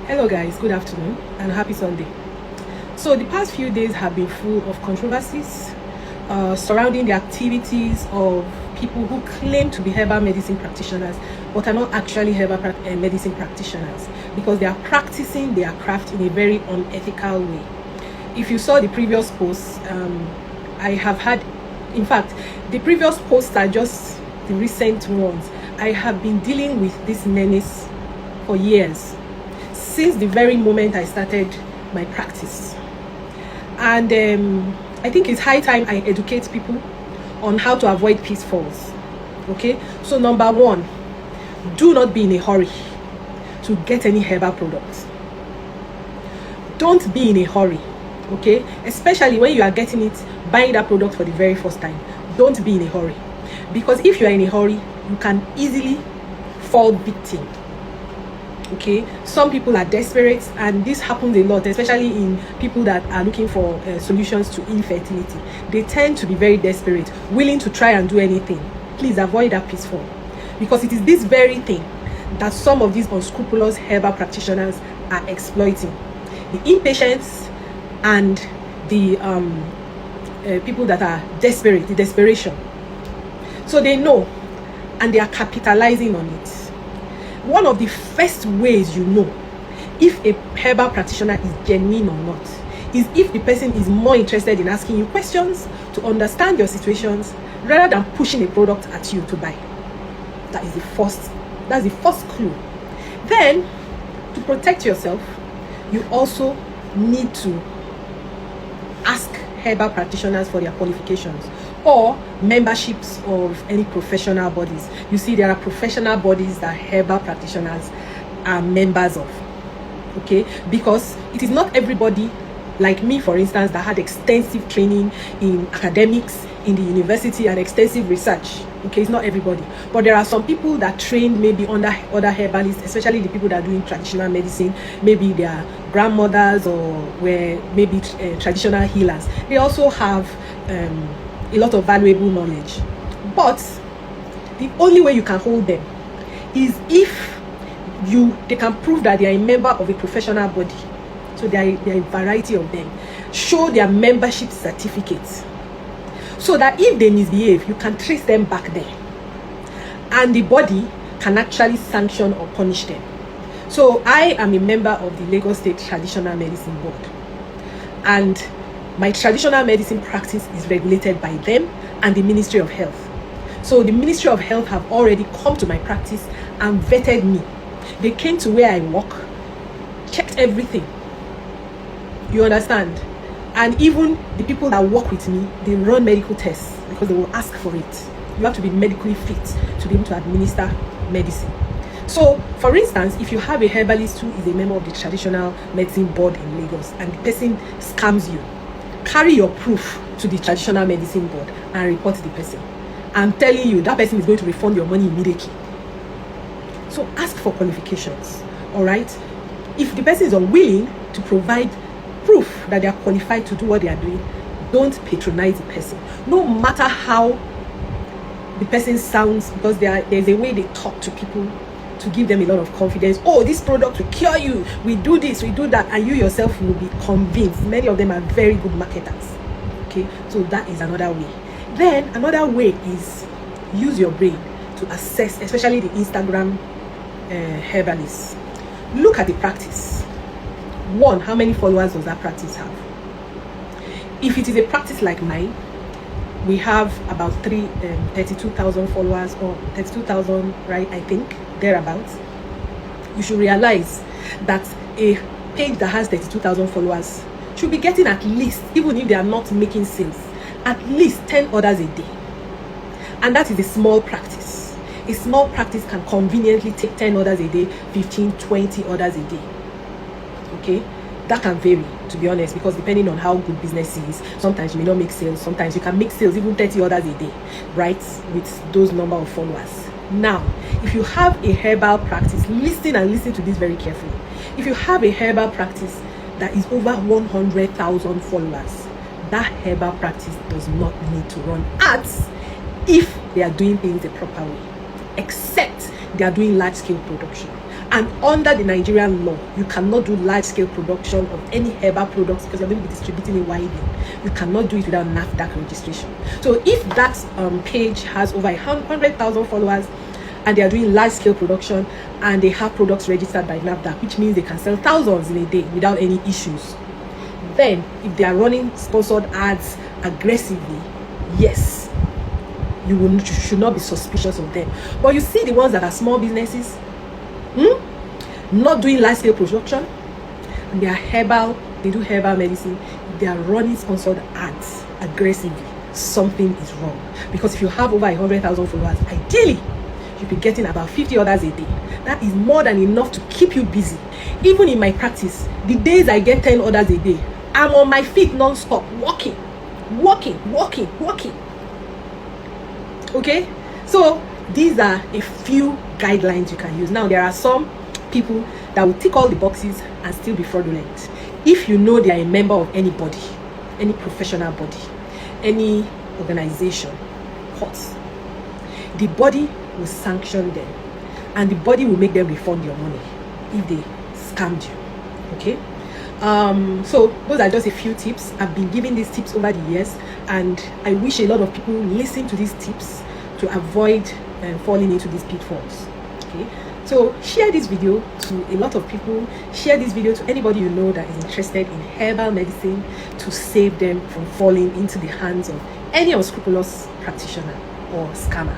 Hello guys, good afternoon and happy Sunday. So the past few days have been full of controversies surrounding the activities of people who claim to be herbal medicine practitioners but are not actually herbal medicine practitioners, because they are practicing their craft in a very unethical way. If you saw the previous posts, I have had, in fact, the previous posts are just the recent ones. I have been dealing with this menace for years, since the very moment I started my practice. And I think it's high time I educate people on how to avoid pitfalls. Okay, so number one, do not be in a hurry to get any herbal products. Don't be in a hurry, okay, especially when you are getting it, buying that product for the very first time. Don't be in a hurry, because if you are in a hurry, you can easily fall victim. Okay, some people are desperate, and this happens a lot, especially in people that are looking for solutions to infertility. They tend to be very desperate, willing to try and do anything. Please avoid that pitfall, because it is this very thing that some of these unscrupulous herbal practitioners are exploiting: the impatience and the people that are desperate, the desperation. So they know, and they are capitalizing on it. One of the first ways you know if a herbal practitioner is genuine or not is if the person is more interested in asking you questions to understand your situations rather than pushing a product at you to buy. That's the first clue. Then, to protect yourself, you also need to ask herbal practitioners for their qualifications or memberships of any professional bodies. You see, there are professional bodies that herbal practitioners are members of. Okay, because it is not everybody, like me for instance, that had extensive training in academics in the university and extensive research. Okay, it's not everybody, but there are some people that trained maybe under other herbalists, especially the people that are doing traditional medicine. Maybe their grandmothers or were maybe traditional healers. They also have a lot of valuable knowledge. But the only way you can hold them is if they can prove that they are a member of a professional body. So there are a variety of them. Show their membership certificates, so that if they misbehave, you can trace them back there, and the body can actually sanction or punish them. So I am a member of the Lagos State Traditional Medicine Board, and my traditional medicine practice is regulated by them and the Ministry of Health. So the Ministry of Health have already come to my practice and vetted me. They came to where I work, checked everything. You understand? And even the people that work with me, they run medical tests because they will ask for it. You have to be medically fit to be able to administer medicine. So, for instance, if you have a herbalist who is a member of the Traditional Medicine Board in Lagos and the person scams you, carry your proof to the Traditional Medicine Board and report the person. I'm telling you, that person is going to refund your money immediately. So ask for qualifications, all right? If the person is unwilling to provide proof that they are qualified to do what they are doing, don't patronize the person, no matter how the person sounds, because there's a way they talk to people to give them a lot of confidence. Oh, this product will cure you, we do this, we do that, and you yourself will be convinced. Many of them are very good marketers. Okay, so that is another way. Then another way is use your brain to assess, especially the Instagram herbalists. Look at the practice. One, how many followers does that practice have? If it is a practice like mine, we have about 32,000 followers, or 32,000, right? I think thereabouts. You should realize that a page that has 32,000 followers should be getting at least, even if they are not making sales, at least 10 orders a day. And that is a small practice. A small practice can conveniently take 10 orders a day, 15, 20 orders a day. Okay, that can vary, to be honest, because depending on how good business is, sometimes you may not make sales, sometimes you can make sales even 30 orders a day, right, with those number of followers. Now, if you have a herbal practice, listen to this very carefully. If you have a herbal practice that is over 100,000 followers, that herbal practice does not need to run ads if they are doing things the proper way, except they are doing large-scale production. And under the Nigerian law, you cannot do large-scale production of any herbal products because you're going to be distributing it widely. You cannot do it without NAFDAC registration. So if that page has over 100,000 followers and they are doing large-scale production and they have products registered by NAFDAC, which means they can sell thousands in a day without any issues, then if they are running sponsored ads aggressively, yes, you should not be suspicious of them. But you see the ones that are small businesses, not doing large-scale production, and they are herbal, they do herbal medicine, they are running sponsored ads aggressively, something is wrong. Because if you have over 100,000 followers, ideally you'll be getting about 50 orders a day. That is more than enough to keep you busy. Even in my practice, the days I get 10 orders a day, I'm on my feet non-stop, walking. Okay, so these are a few guidelines you can use. Now there are some people that will tick all the boxes and still be fraudulent. If you know they are a member of any body, any professional body, any organization, courts, the body will sanction them and the body will make them refund your money if they scammed you. Okay, so those are just a few tips. I've been giving these tips over the years, and I wish a lot of people listen to these tips to avoid falling into these pitfalls. Okay, so share this video to a lot of people. Share this video to anybody you know that is interested in herbal medicine, to save them from falling into the hands of any unscrupulous practitioner or scammer.